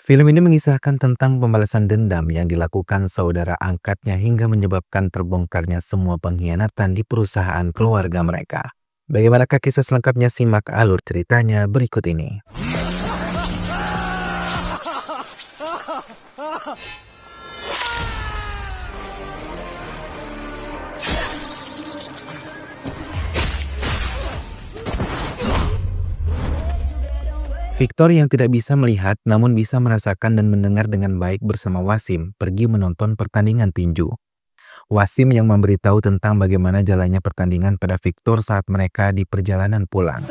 Film ini mengisahkan tentang pembalasan dendam yang dilakukan saudara angkatnya hingga menyebabkan terbongkarnya semua pengkhianatan di perusahaan keluarga mereka. Bagaimanakah kisah selengkapnya? Simak alur ceritanya berikut ini. Victor yang tidak bisa melihat namun bisa merasakan dan mendengar dengan baik bersama Wasim pergi menonton pertandingan tinju. Wasim yang memberitahu tentang bagaimana jalannya pertandingan pada Victor saat mereka di perjalanan pulang.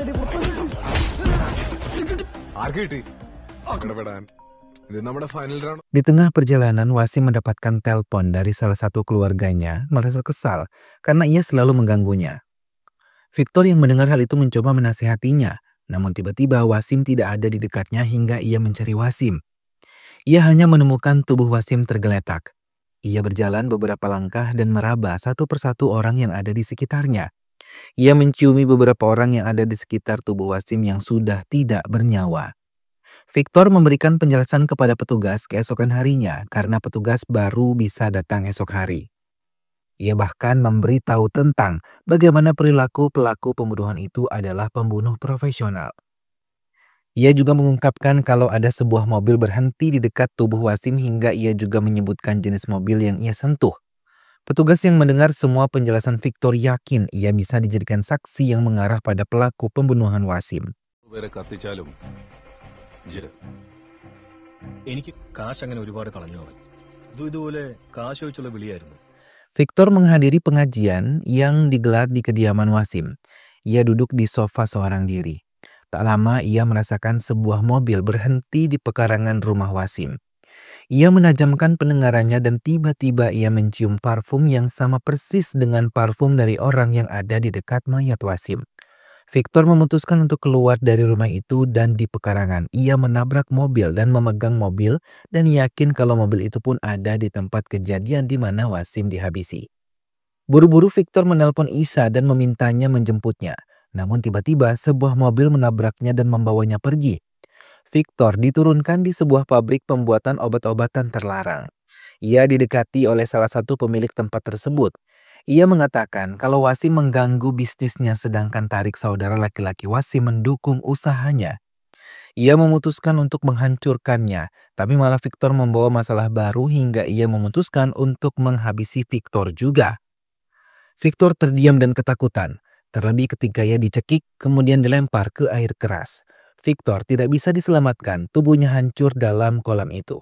Di tengah perjalanan, Wasim mendapatkan telepon dari salah satu keluarganya merasa kesal karena ia selalu mengganggunya. Victor yang mendengar hal itu mencoba menasihatinya, namun tiba-tiba Wasim tidak ada di dekatnya hingga ia mencari Wasim. Ia hanya menemukan tubuh Wasim tergeletak. Ia berjalan beberapa langkah dan meraba satu persatu orang yang ada di sekitarnya. Ia menciumi beberapa orang yang ada di sekitar tubuh Wasim yang sudah tidak bernyawa. Victor memberikan penjelasan kepada petugas keesokan harinya karena petugas baru bisa datang esok hari. Ia bahkan memberitahu tentang bagaimana perilaku pelaku pembunuhan itu adalah pembunuh profesional. Ia juga mengungkapkan kalau ada sebuah mobil berhenti di dekat tubuh Wasim hingga ia juga menyebutkan jenis mobil yang ia sentuh. Petugas yang mendengar semua penjelasan Victor yakin ia bisa dijadikan saksi yang mengarah pada pelaku pembunuhan Wasim. Victor menghadiri pengajian yang digelar di kediaman Wasim. Ia duduk di sofa seorang diri. Tak lama ia merasakan sebuah mobil berhenti di pekarangan rumah Wasim. Ia menajamkan pendengarannya dan tiba-tiba ia mencium parfum yang sama persis dengan parfum dari orang yang ada di dekat mayat Wasim. Victor memutuskan untuk keluar dari rumah itu dan di pekarangan ia menabrak mobil dan memegang mobil dan yakin kalau mobil itu pun ada di tempat kejadian di mana Wasim dihabisi. Buru-buru Victor menelpon Isa dan memintanya menjemputnya. Namun tiba-tiba sebuah mobil menabraknya dan membawanya pergi. Victor diturunkan di sebuah pabrik pembuatan obat-obatan terlarang. Ia didekati oleh salah satu pemilik tempat tersebut. Ia mengatakan kalau Wasim mengganggu bisnisnya sedangkan tarik saudara laki-laki Wasim mendukung usahanya. Ia memutuskan untuk menghancurkannya, tapi malah Victor membawa masalah baru hingga ia memutuskan untuk menghabisi Victor juga. Victor terdiam dan ketakutan, terlebih ketika ia dicekik kemudian dilempar ke air keras. Victor tidak bisa diselamatkan, tubuhnya hancur dalam kolam itu.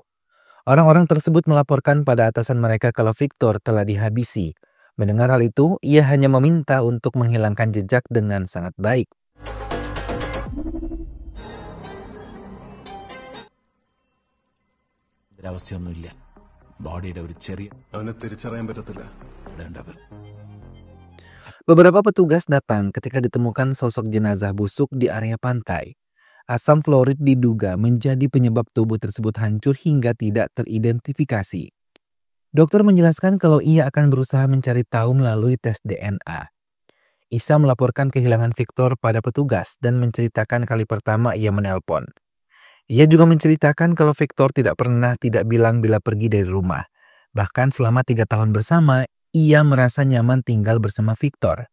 Orang-orang tersebut melaporkan pada atasan mereka kalau Victor telah dihabisi. Mendengar hal itu, ia hanya meminta untuk menghilangkan jejak dengan sangat baik. Beberapa petugas datang ketika ditemukan sosok jenazah busuk di area pantai. Asam fluorid diduga menjadi penyebab tubuh tersebut hancur hingga tidak teridentifikasi. Dokter menjelaskan kalau ia akan berusaha mencari tahu melalui tes DNA. Isa melaporkan kehilangan Victor pada petugas dan menceritakan kali pertama ia menelpon. Ia juga menceritakan kalau Victor tidak pernah tidak bilang bila pergi dari rumah. Bahkan selama 3 tahun bersama, ia merasa nyaman tinggal bersama Victor.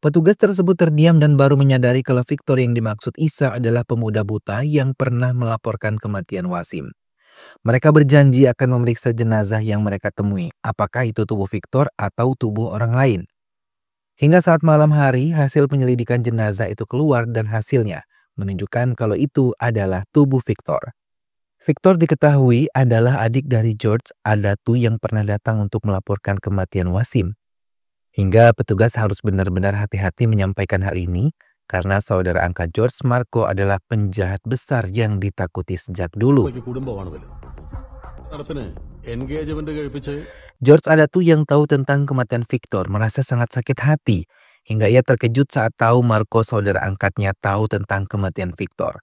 Petugas tersebut terdiam dan baru menyadari kalau Victor yang dimaksud Isa adalah pemuda buta yang pernah melaporkan kematian Wasim. Mereka berjanji akan memeriksa jenazah yang mereka temui, apakah itu tubuh Victor atau tubuh orang lain. Hingga saat malam hari, hasil penyelidikan jenazah itu keluar dan hasilnya menunjukkan kalau itu adalah tubuh Victor. Victor diketahui adalah adik dari George Adatu yang pernah datang untuk melaporkan kematian Wasim. Hingga petugas harus benar-benar hati-hati menyampaikan hal ini karena saudara angkat George, Marco, adalah penjahat besar yang ditakuti sejak dulu. George Adatu yang tahu tentang kematian Victor merasa sangat sakit hati hingga ia terkejut saat tahu Marco, saudara angkatnya, tahu tentang kematian Victor.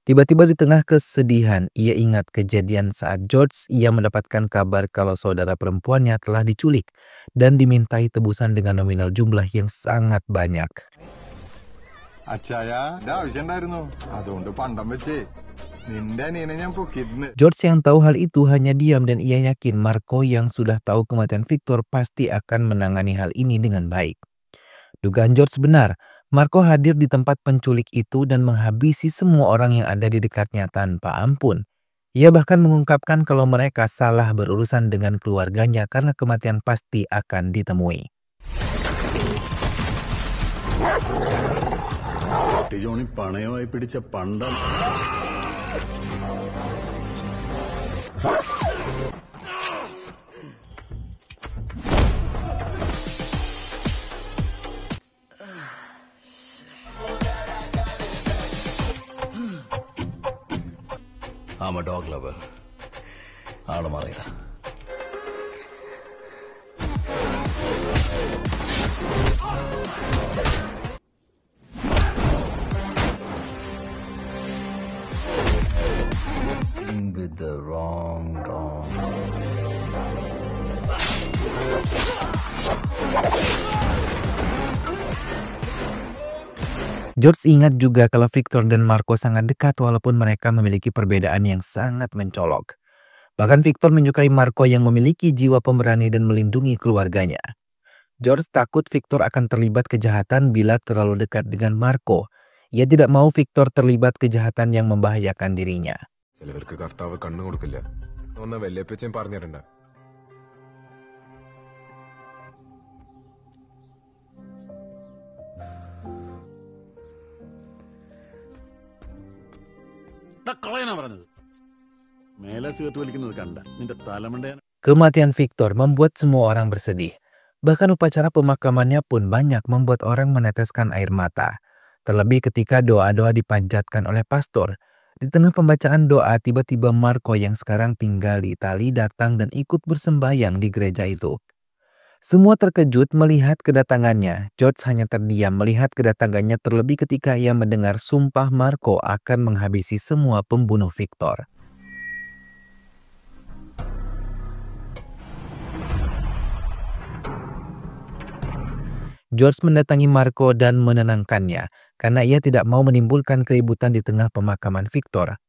Tiba-tiba di tengah kesedihan, ia ingat kejadian saat George ia mendapatkan kabar kalau saudara perempuannya telah diculik dan dimintai tebusan dengan nominal jumlah yang sangat banyak. George yang tahu hal itu hanya diam dan ia yakin Marco yang sudah tahu kematian Victor pasti akan menangani hal ini dengan baik. Dugaan George benar, Marco hadir di tempat penculik itu dan menghabisi semua orang yang ada di dekatnya tanpa ampun. Ia bahkan mengungkapkan kalau mereka salah berurusan dengan keluarganya karena kematian pasti akan ditemui. I'm a dog lover. ആള് മാറിയതാ. With the wrong. George ingat juga kalau Victor dan Marco sangat dekat walaupun mereka memiliki perbedaan yang sangat mencolok. Bahkan Victor menyukai Marco yang memiliki jiwa pemberani dan melindungi keluarganya. George takut Victor akan terlibat kejahatan bila terlalu dekat dengan Marco. Ia tidak mau Victor terlibat kejahatan yang membahayakan dirinya. Kematian Victor membuat semua orang bersedih. Bahkan upacara pemakamannya pun banyak membuat orang meneteskan air mata. Terlebih ketika doa-doa dipanjatkan oleh pastor. Di tengah pembacaan doa, tiba-tiba Marco yang sekarang tinggal di Italia datang dan ikut bersembahyang di gereja itu. Semua terkejut melihat kedatangannya. George hanya terdiam melihat kedatangannya terlebih ketika ia mendengar sumpah Marco akan menghabisi semua pembunuh Victor. George mendatangi Marco dan menenangkannya karena ia tidak mau menimbulkan keributan di tengah pemakaman Victor.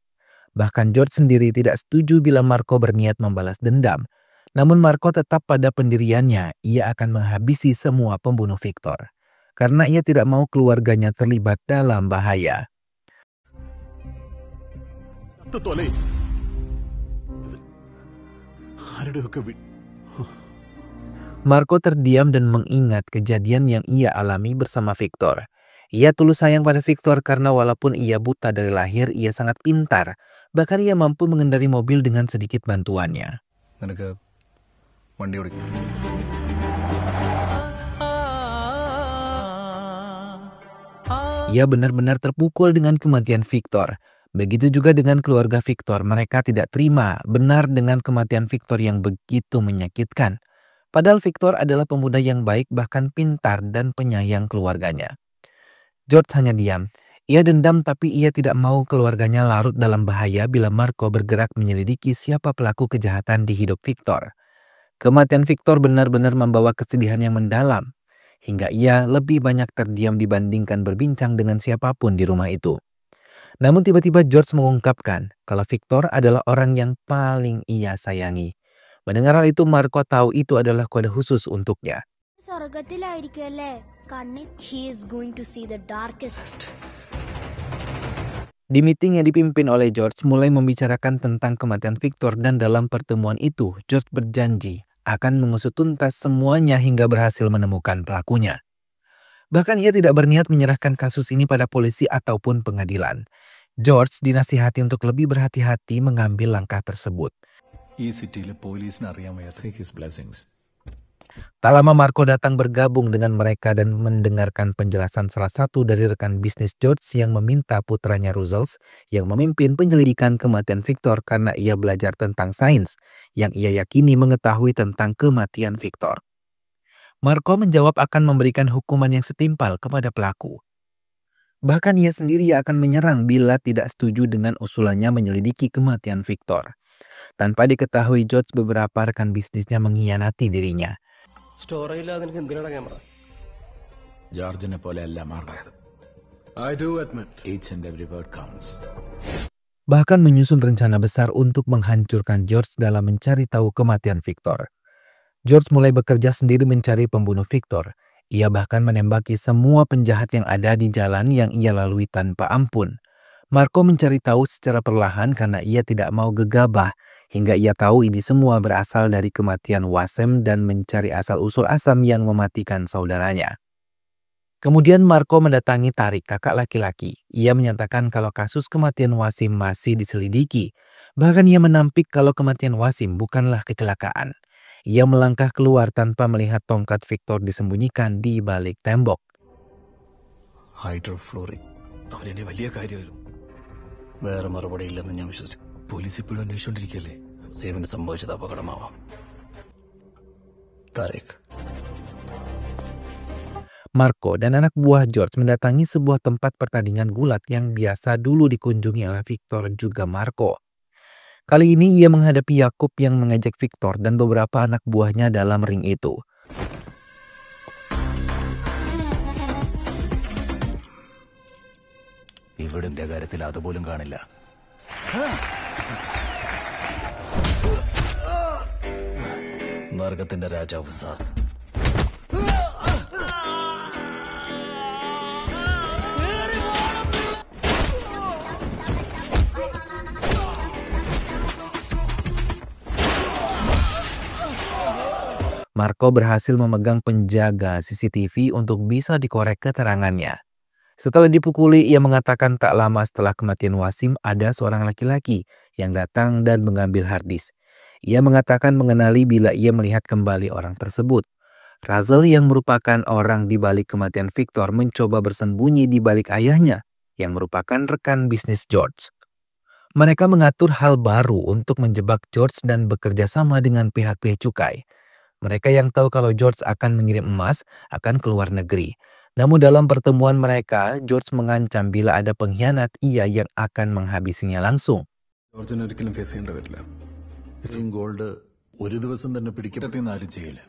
Bahkan George sendiri tidak setuju bila Marco berniat membalas dendam. Namun Marco tetap pada pendiriannya, ia akan menghabisi semua pembunuh Victor. Karena ia tidak mau keluarganya terlibat dalam bahaya. Marco terdiam dan mengingat kejadian yang ia alami bersama Victor. Ia tulus sayang pada Victor karena walaupun ia buta dari lahir, ia sangat pintar. Bahkan ia mampu mengendari mobil dengan sedikit bantuannya. Ia benar-benar terpukul dengan kematian Victor. Begitu juga dengan keluarga Victor, mereka tidak terima benar dengan kematian Victor yang begitu menyakitkan. Padahal Victor adalah pemuda yang baik, bahkan pintar dan penyayang keluarganya. George hanya diam. Ia dendam tapi ia tidak mau keluarganya larut dalam bahaya bila Marco bergerak menyelidiki siapa pelaku kejahatan di hidup Victor. Kematian Victor benar-benar membawa kesedihan yang mendalam. Hingga ia lebih banyak terdiam dibandingkan berbincang dengan siapapun di rumah itu. Namun tiba-tiba George mengungkapkan kalau Victor adalah orang yang paling ia sayangi. Mendengar hal itu, Marco tahu itu adalah kode khusus untuknya. Di meeting yang dipimpin oleh George mulai membicarakan tentang kematian Victor dan dalam pertemuan itu, George berjanji akan mengusut tuntas semuanya hingga berhasil menemukan pelakunya. Bahkan ia tidak berniat menyerahkan kasus ini pada polisi ataupun pengadilan. George dinasihati untuk lebih berhati-hati mengambil langkah tersebut. Tak lama Marco datang bergabung dengan mereka dan mendengarkan penjelasan salah satu dari rekan bisnis George yang meminta putranya Russell yang memimpin penyelidikan kematian Victor karena ia belajar tentang sains yang ia yakini mengetahui tentang kematian Victor. Marco menjawab akan memberikan hukuman yang setimpal kepada pelaku. Bahkan ia sendiri akan menyerang bila tidak setuju dengan usulannya menyelidiki kematian Victor. Tanpa diketahui George, beberapa rekan bisnisnya mengkhianati dirinya. bahkan menyusun rencana besar untuk menghancurkan George dalam mencari tahu kematian Victor. George mulai bekerja sendiri mencari pembunuh Victor. Ia bahkan menembaki semua penjahat yang ada di jalan yang ia lalui tanpa ampun. Marco mencari tahu secara perlahan karena ia tidak mau gegabah, hingga ia tahu ini semua berasal dari kematian Wasem dan mencari asal-usul asam yang mematikan saudaranya. Kemudian Marco mendatangi Tarik, kakak laki-laki. Ia menyatakan kalau kasus kematian Wasim masih diselidiki. Bahkan ia menampik kalau kematian Wasim bukanlah kecelakaan. Ia melangkah keluar tanpa melihat tongkat Victor disembunyikan di balik tembok. ഹൈഡ്രോഫ്ലോറിക് അവനെന്നെ വലിയ കാര്യമായിരുന്നു. വേറെ മറുപടി ഇല്ലെന്ന് ഞാൻ വിശ്വസിക്കും. പോലീസ് ഇപ്പോഴും അന്വേഷിച്ചോണ്ടിരിക്കല്ലേ? സേവിന് സംഭവിച്ചത് അപകടമാവാം. താരേഖ്. Marco dan anak buah George mendatangi sebuah tempat pertandingan gulat yang biasa dulu dikunjungi oleh Victor juga Marco. Kali ini ia menghadapi Yakub yang mengejek Victor dan beberapa anak buahnya dalam ring itu. ഇവിടിന്റെ കാര്യത്തിൽ അതുപോലും കാണില്ല. നരകത്തിന്റെ രാജാവ് sir. Marco berhasil memegang penjaga CCTV untuk bisa dikorek keterangannya. Setelah dipukuli, ia mengatakan tak lama setelah kematian Wasim ada seorang laki-laki yang datang dan mengambil harddisk. Ia mengatakan mengenali bila ia melihat kembali orang tersebut. Razel yang merupakan orang di balik kematian Victor mencoba bersembunyi di balik ayahnya yang merupakan rekan bisnis George. Mereka mengatur hal baru untuk menjebak George dan bekerja sama dengan pihak bea cukai. Mereka yang tahu kalau George akan mengirim emas akan keluar negeri. Namun dalam pertemuan mereka, George mengancam bila ada pengkhianat ia yang akan menghabisinya langsung. ജോർജിനെ ഒരിക്കലും ഫേസ് ചെയ്യേണ്ടി വരില്ല. ഇത്രയും ഗോൾഡ് ഒരു ദിവസം തന്നെ പിടിക്കപ്പെട്ടെന്ന് ആരും ചെയ്യില്ല.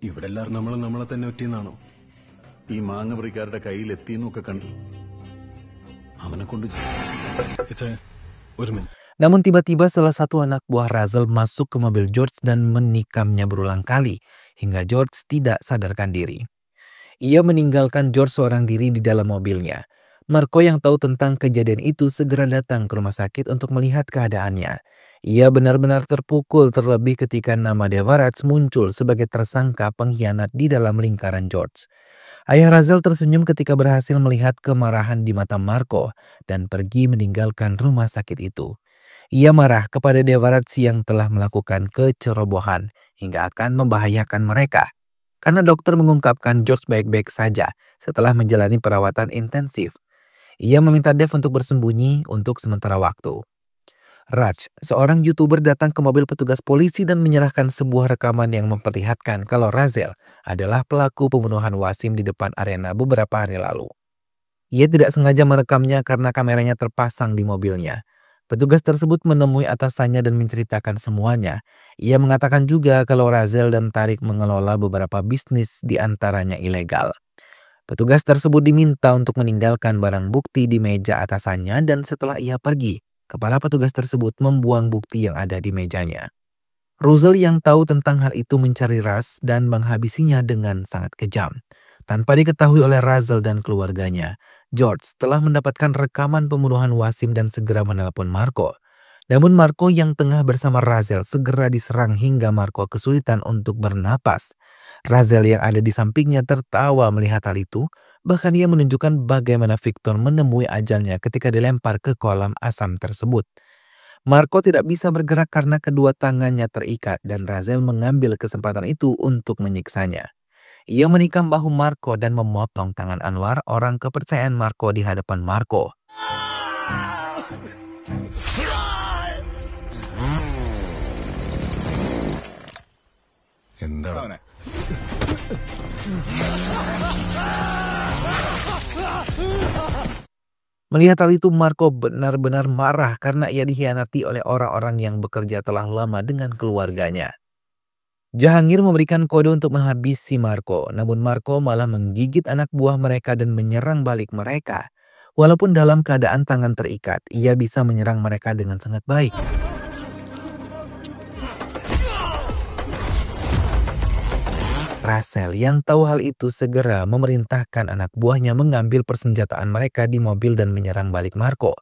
ഇവിടെ എല്ലാവരും നമ്മൾ നമ്മളെ തന്നെ ഒറ്റിയെന്നാണോ? ഈ മാങ്ങ പറിക്കാരുടെ കയ്യിൽ എത്തിയെന്നൊക്കെ കണ്ടു. അവനെ കൊണ്ട് ഒരു minute. Namun tiba-tiba salah satu anak buah Razel masuk ke mobil George dan menikamnya berulang kali hingga George tidak sadarkan diri. Ia meninggalkan George seorang diri di dalam mobilnya. Marco yang tahu tentang kejadian itu segera datang ke rumah sakit untuk melihat keadaannya. Ia benar-benar terpukul terlebih ketika nama Devarats muncul sebagai tersangka pengkhianat di dalam lingkaran George. Ayah Razel tersenyum ketika berhasil melihat kemarahan di mata Marco dan pergi meninggalkan rumah sakit itu. Ia marah kepada Devarats yang telah melakukan kecerobohan hingga akan membahayakan mereka. Karena dokter mengungkapkan George baik-baik saja setelah menjalani perawatan intensif. Ia meminta Dev untuk bersembunyi untuk sementara waktu. Raj, seorang YouTuber datang ke mobil petugas polisi dan menyerahkan sebuah rekaman yang memperlihatkan kalau Razel adalah pelaku pembunuhan Wasim di depan arena beberapa hari lalu. Ia tidak sengaja merekamnya karena kameranya terpasang di mobilnya. Petugas tersebut menemui atasannya dan menceritakan semuanya. Ia mengatakan juga kalau Razel dan Tarik mengelola beberapa bisnis di antaranya ilegal. Petugas tersebut diminta untuk meninggalkan barang bukti di meja atasannya dan setelah ia pergi, kepala petugas tersebut membuang bukti yang ada di mejanya. Razel yang tahu tentang hal itu mencari Ras dan menghabisinya dengan sangat kejam. Tanpa diketahui oleh Razel dan keluarganya, George telah mendapatkan rekaman pembunuhan Wasim dan segera menelpon Marco. Namun Marco yang tengah bersama Razel segera diserang hingga Marco kesulitan untuk bernapas. Razel yang ada di sampingnya tertawa melihat hal itu, bahkan ia menunjukkan bagaimana Victor menemui ajalnya ketika dilempar ke kolam asam tersebut. Marco tidak bisa bergerak karena kedua tangannya terikat dan Razel mengambil kesempatan itu untuk menyiksanya. Ia menikam bahu Marco dan memotong tangan Anwar, orang kepercayaan Marco di hadapan Marco. എന്താണ്? Melihat hal itu Marco benar-benar marah karena ia dikhianati oleh orang-orang yang bekerja telah lama dengan keluarganya. Jahangir memberikan kode untuk menghabisi Marco, namun Marco malah menggigit anak buah mereka dan menyerang balik mereka. Walaupun dalam keadaan tangan terikat, ia bisa menyerang mereka dengan sangat baik. Russell yang tahu hal itu segera memerintahkan anak buahnya mengambil persenjataan mereka di mobil dan menyerang balik Marco.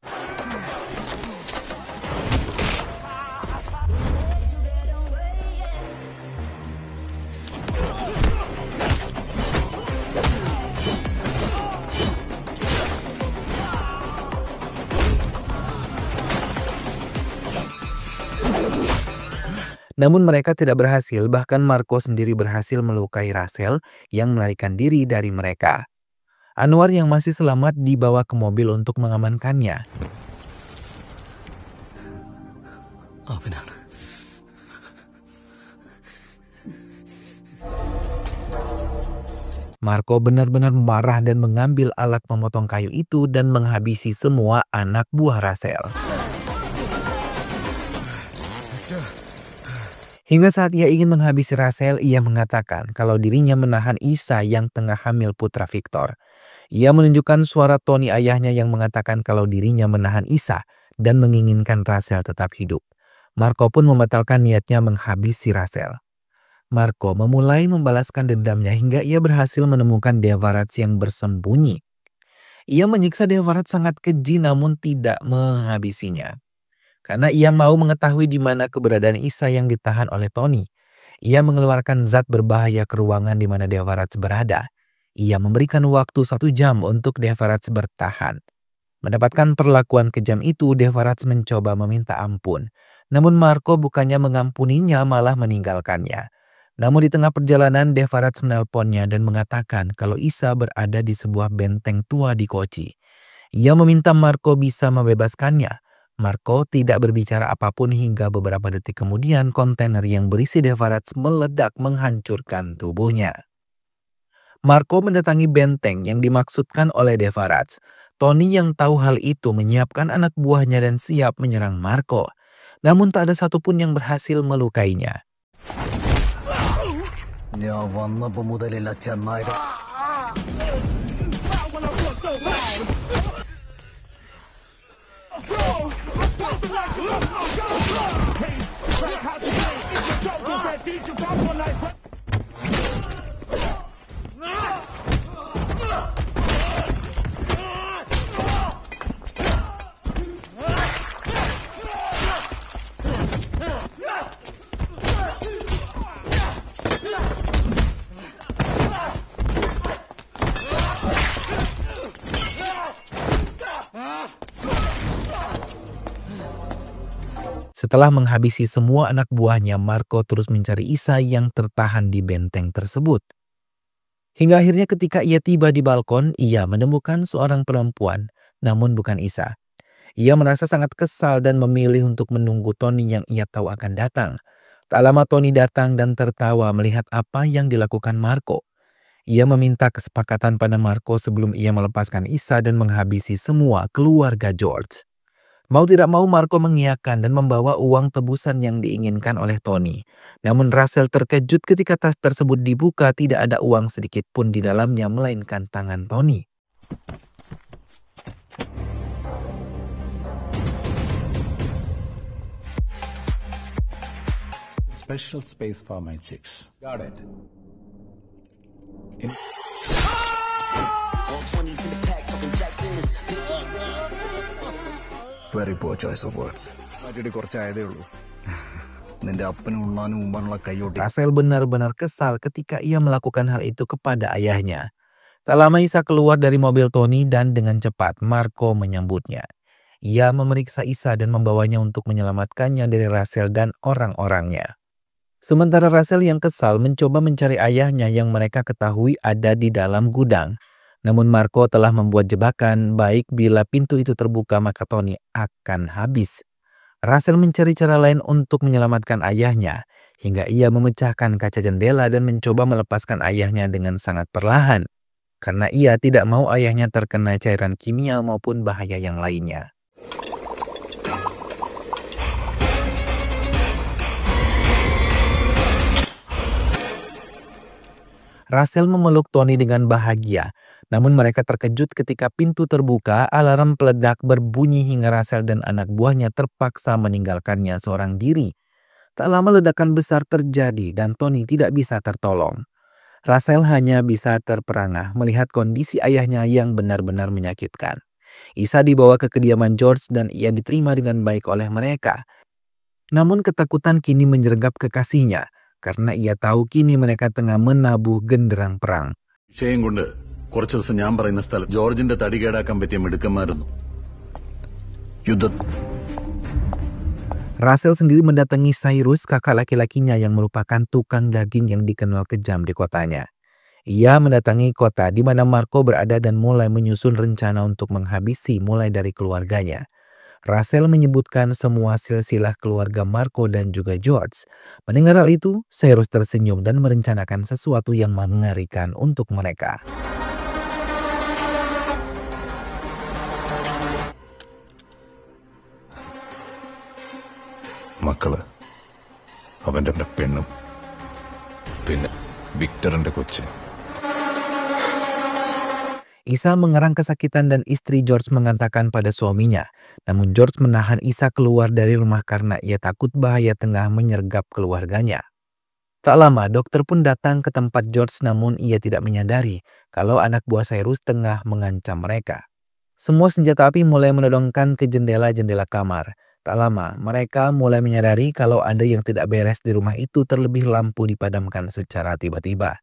Namun mereka tidak berhasil, bahkan Marco sendiri berhasil melukai Russell yang melarikan diri dari mereka. Anwar yang masih selamat dibawa ke mobil untuk mengamankannya. അവനാണ്. Marco benar-benar marah dan mengambil alat memotong kayu itu dan menghabisi semua anak buah Russell. Hingga saat ia ingin menghabisi Russell, ia mengatakan kalau dirinya menahan Isa yang tengah hamil putra Victor. Ia menunjukkan suara Tony ayahnya yang mengatakan kalau dirinya menahan Isa dan menginginkan Russell tetap hidup. Marco pun membatalkan niatnya menghabisi Russell. Marco memulai membalaskan dendamnya hingga ia berhasil menemukan Devarats yang bersembunyi. Ia menyiksa Devarats sangat keji namun tidak menghabisinya. Karena ia mau mengetahui di mana keberadaan Isa yang ditahan oleh Tony. Ia mengeluarkan zat berbahaya ke ruangan di mana Devarats berada. Ia memberikan waktu 1 jam untuk Devarats bertahan. Mendapatkan perlakuan kejam itu, Devarats mencoba meminta ampun. Namun Marco bukannya mengampuninya, malah meninggalkannya. Namun di tengah perjalanan, Devarats menelponnya dan mengatakan kalau Isa berada di sebuah benteng tua di Kochi. Ia meminta Marco bisa membebaskannya. Marco tidak berbicara apapun hingga beberapa detik kemudian kontainer yang berisi Devarats meledak menghancurkan tubuhnya. Marco mendatangi benteng yang dimaksudkan oleh Devarats. Tony yang tahu hal itu menyiapkan anak buahnya dan siap menyerang Marco. Namun tak ada satupun yang berhasil melukainya. Setelah menghabisi semua anak buahnya, Marco terus mencari Isa yang tertahan di benteng tersebut. Hingga akhirnya ketika ia tiba di balkon, ia menemukan seorang perempuan, namun bukan Isa. Ia merasa sangat kesal dan memilih untuk menunggu Tony yang ia tahu akan datang. Tak lama Tony datang dan tertawa melihat apa yang dilakukan Marco. Ia meminta kesepakatan pada Marco sebelum ia melepaskan Isa dan menghabisi semua keluarga George. Mau tidak mau Marco mengiyakan dan membawa uang tebusan yang diinginkan oleh Tony. Namun Russell terkejut ketika tas tersebut dibuka, tidak ada uang sedikit pun di dalamnya melainkan tangan Tony. Special space for my chicks. Got it. Very poor choice of words. കുറച്ചായതേ ഉള്ളൂ. നിന്റെ അപ്പനും ഉണ്ണാനും മുമ്പാനുള്ള കൈയോട്ടി. Russell benar-benar kesal ketika ia melakukan hal itu kepada ayahnya. Tak lama Isa keluar dari mobil Tony dan dengan cepat Marco menyambutnya. Ia memeriksa Isa dan membawanya untuk menyelamatkannya dari Russell dan orang-orangnya. Sementara Russell yang kesal mencoba mencari ayahnya yang mereka ketahui ada di dalam gudang. Namun Marco telah membuat jebakan, baik bila pintu itu terbuka maka Tony akan habis. Russell mencari cara lain untuk menyelamatkan ayahnya, hingga ia memecahkan kaca jendela dan mencoba melepaskan ayahnya dengan sangat perlahan. Karena ia tidak mau ayahnya terkena cairan kimia maupun bahaya yang lainnya. Russell memeluk Tony dengan bahagia, Namun mereka terkejut ketika pintu terbuka, alarm peledak berbunyi hingga Russell dan anak buahnya terpaksa meninggalkannya seorang diri. Tak lama ledakan besar terjadi dan Tony tidak bisa tertolong. Russell hanya bisa terperangah melihat kondisi ayahnya yang benar-benar menyakitkan. Isa dibawa ke kediaman George dan ia diterima dengan baik oleh mereka. Namun ketakutan kini menyergap kekasihnya karena ia tahu kini mereka tengah menabuh genderang perang. വിഷയം കൊണ്ട് കുറച്ചു ദിവസം ഞാൻ പറയുന്ന സ്ഥലം ജോർജിന്റെ തടി കേടാക്കാൻ പറ്റിയ മിടുക്കന്മാരുന്നു യുദ്ധ Russell sendiri mendatangi Cyrus, kakak laki-lakinya yang merupakan tukang daging yang dikenal kejam di kotanya. Ia mendatangi kota di mana Marco berada dan mulai menyusun rencana untuk menghabisi mulai dari keluarganya. Russell menyebutkan semua silsilah keluarga Marco dan juga George. Mendengar hal itu, Cyrus tersenyum dan merencanakan sesuatu yang mengerikan untuk mereka. മക്കള് അവന്റെ പെണ്ണും പിന്നെ വിക്ടറിന്റെ കൊച്ച്. Isa mengerang kesakitan dan istri George mengatakan pada suaminya. Namun George menahan Isa keluar dari rumah karena ia takut bahaya tengah menyergap keluarganya. Tak lama dokter pun datang ke tempat George namun ia tidak menyadari kalau anak buah Cyrus tengah mengancam mereka. Semua senjata api mulai menodongkan ke jendela-jendela kamar. Tak lama mereka mulai menyadari kalau ada yang tidak beres di rumah itu, terlebih lampu dipadamkan secara tiba-tiba.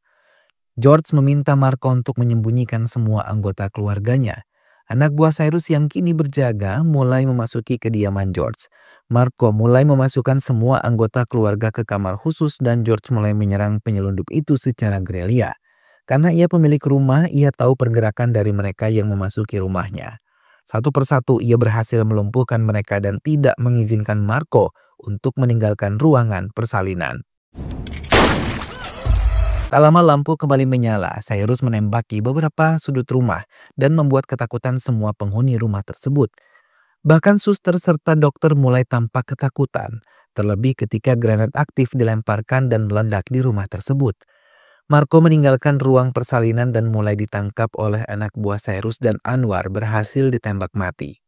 George meminta Marco untuk menyembunyikan semua anggota keluarganya. Anak buah Cyrus yang kini berjaga mulai memasuki kediaman George. Marco mulai memasukkan semua anggota keluarga ke kamar khusus dan George mulai menyerang penyelundup itu secara gerilya. Karena ia pemilik rumah, ia tahu pergerakan dari mereka yang memasuki rumahnya. Satu persatu ia berhasil melumpuhkan mereka dan tidak mengizinkan Marco untuk meninggalkan ruangan persalinan. Tak lama lampu kembali menyala. Cyrus menembaki beberapa sudut rumah dan membuat ketakutan semua penghuni rumah tersebut. Bahkan suster serta dokter mulai tampak ketakutan, terlebih ketika granat aktif dilemparkan dan meledak di rumah tersebut. Marco meninggalkan ruang persalinan dan mulai ditangkap oleh anak buah Cyrus dan Anwar berhasil ditembak mati.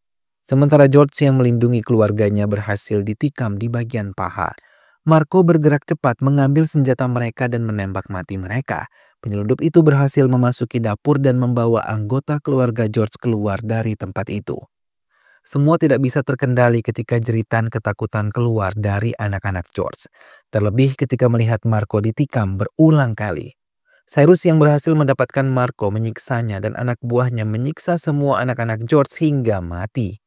Sementara George yang melindungi keluarganya berhasil ditikam di bagian paha. Marco bergerak cepat mengambil senjata mereka dan menembak mati mereka. Penyelundup itu berhasil memasuki dapur dan membawa anggota keluarga George keluar dari tempat itu. Semua tidak bisa terkendali ketika jeritan ketakutan keluar dari anak-anak George. Terlebih ketika melihat Marco ditikam berulang kali. Cyrus yang berhasil mendapatkan Marco menyiksanya dan anak buahnya menyiksa semua anak-anak George hingga mati.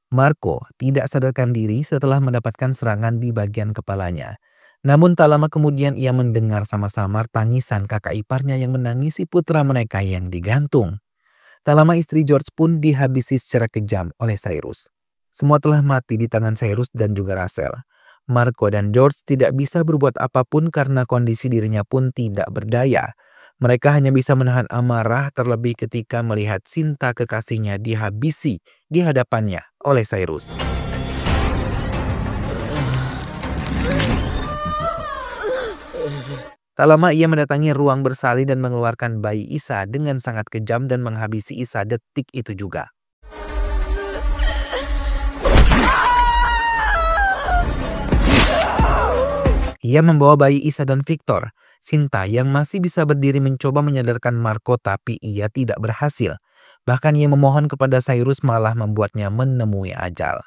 Marco tidak sadarkan diri setelah mendapatkan serangan di bagian kepalanya. Namun tak lama kemudian ia mendengar samar-samar tangisan kakak iparnya yang menangisi putra mereka yang digantung. Tak lama istri George pun dihabisi secara kejam oleh Cyrus. Semua telah mati di tangan Cyrus dan juga Russell. Marco dan George tidak bisa berbuat apapun karena kondisi dirinya pun tidak berdaya. Mereka hanya bisa menahan amarah terlebih ketika melihat Sinta kekasihnya dihabisi di hadapannya oleh Cyrus. Tak lama ia mendatangi ruang bersalin dan mengeluarkan bayi Isa dengan sangat kejam dan menghabisi Isa detik itu juga. Ia membawa bayi Isa dan Victor. Sinta yang masih bisa berdiri mencoba menyadarkan Marco tapi ia tidak berhasil. Bahkan ia memohon kepada Cyrus malah membuatnya menemui ajal.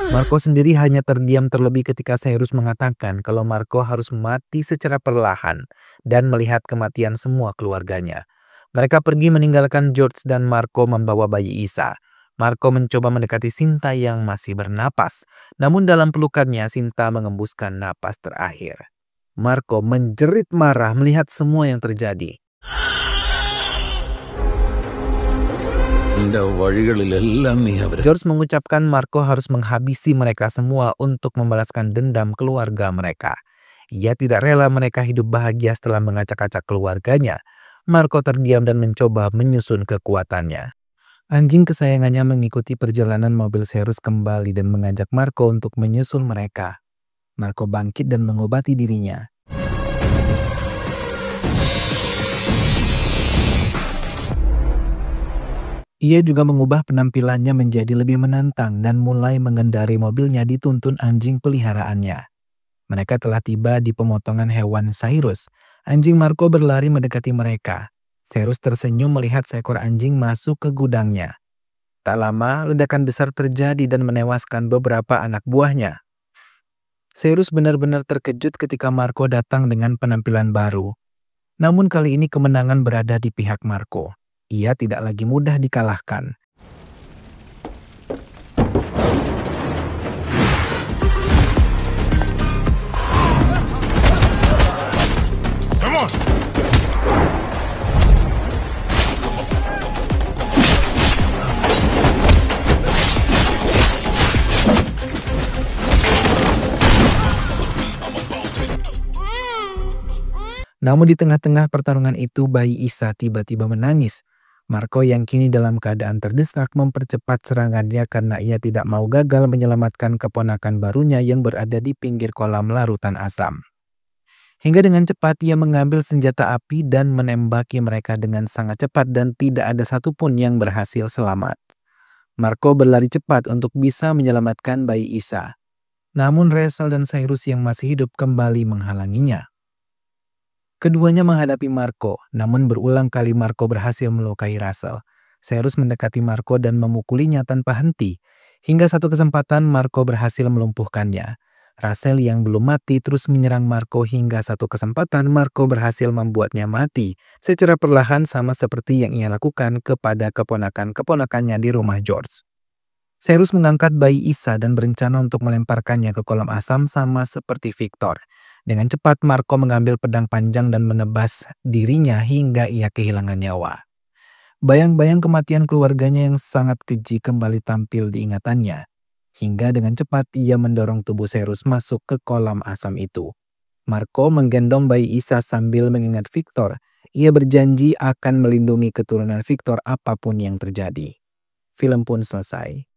Marco sendiri hanya terdiam terlebih ketika Cyrus mengatakan kalau Marco harus mati secara perlahan dan melihat kematian semua keluarganya. Mereka pergi meninggalkan George dan Marco membawa bayi Isa. Marco mencoba mendekati Sinta yang masih bernapas, namun dalam pelukannya Sinta mengembuskan napas terakhir. Marco menjerit marah melihat semua yang terjadi. George mengucapkan Marco harus menghabisi mereka semua untuk membalaskan dendam keluarga mereka. Ia tidak rela mereka hidup bahagia setelah mengacak-acak keluarganya. Marco terdiam dan mencoba menyusun kekuatannya. Anjing kesayangannya mengikuti perjalanan mobil Cyrus kembali dan mengajak Marco untuk menyusul mereka. Marco bangkit dan mengobati dirinya. Ia juga mengubah penampilannya menjadi lebih menantang dan mulai mengendarai mobilnya dituntun anjing peliharaannya. Mereka telah tiba di pemotongan hewan Cyrus. Anjing Marco berlari mendekati mereka. Cyrus tersenyum melihat seekor anjing masuk ke gudangnya. Tak lama, ledakan besar terjadi dan menewaskan beberapa anak buahnya. Cyrus benar-benar terkejut ketika Marco datang dengan penampilan baru. Namun kali ini kemenangan berada di pihak Marco. Ia tidak lagi mudah dikalahkan. Namun di tengah-tengah pertarungan itu bayi Isa tiba-tiba menangis. Marco yang kini dalam keadaan terdesak mempercepat serangannya karena ia tidak mau gagal menyelamatkan keponakan barunya yang berada di pinggir kolam larutan asam. Hingga dengan cepat ia mengambil senjata api dan menembaki mereka dengan sangat cepat dan tidak ada satupun yang berhasil selamat. Marco berlari cepat untuk bisa menyelamatkan bayi Isa. Namun Rachel dan Cyrus yang masih hidup kembali menghalanginya. Keduanya menghadapi Marco, namun berulang kali Marco berhasil melukai Rachel. Cyrus mendekati Marco dan memukulinya tanpa henti. Hingga satu kesempatan Marco berhasil melumpuhkannya. Rachel yang belum mati terus menyerang Marco hingga satu kesempatan Marco berhasil membuatnya mati secara perlahan sama seperti yang ia lakukan kepada keponakan-keponakannya di rumah George. Cyrus mengangkat bayi Isa dan berencana untuk melemparkannya ke kolam asam sama seperti Victor. Dengan cepat Marco mengambil pedang panjang dan menebas dirinya hingga ia kehilangan nyawa. Bayang-bayang kematian keluarganya yang sangat keji kembali tampil di ingatannya. Hingga dengan cepat ia mendorong tubuh Cyrus masuk ke kolam asam itu. Marco menggendong bayi Isa sambil mengingat Victor. Ia berjanji akan melindungi keturunan Victor apapun yang terjadi. Film pun selesai.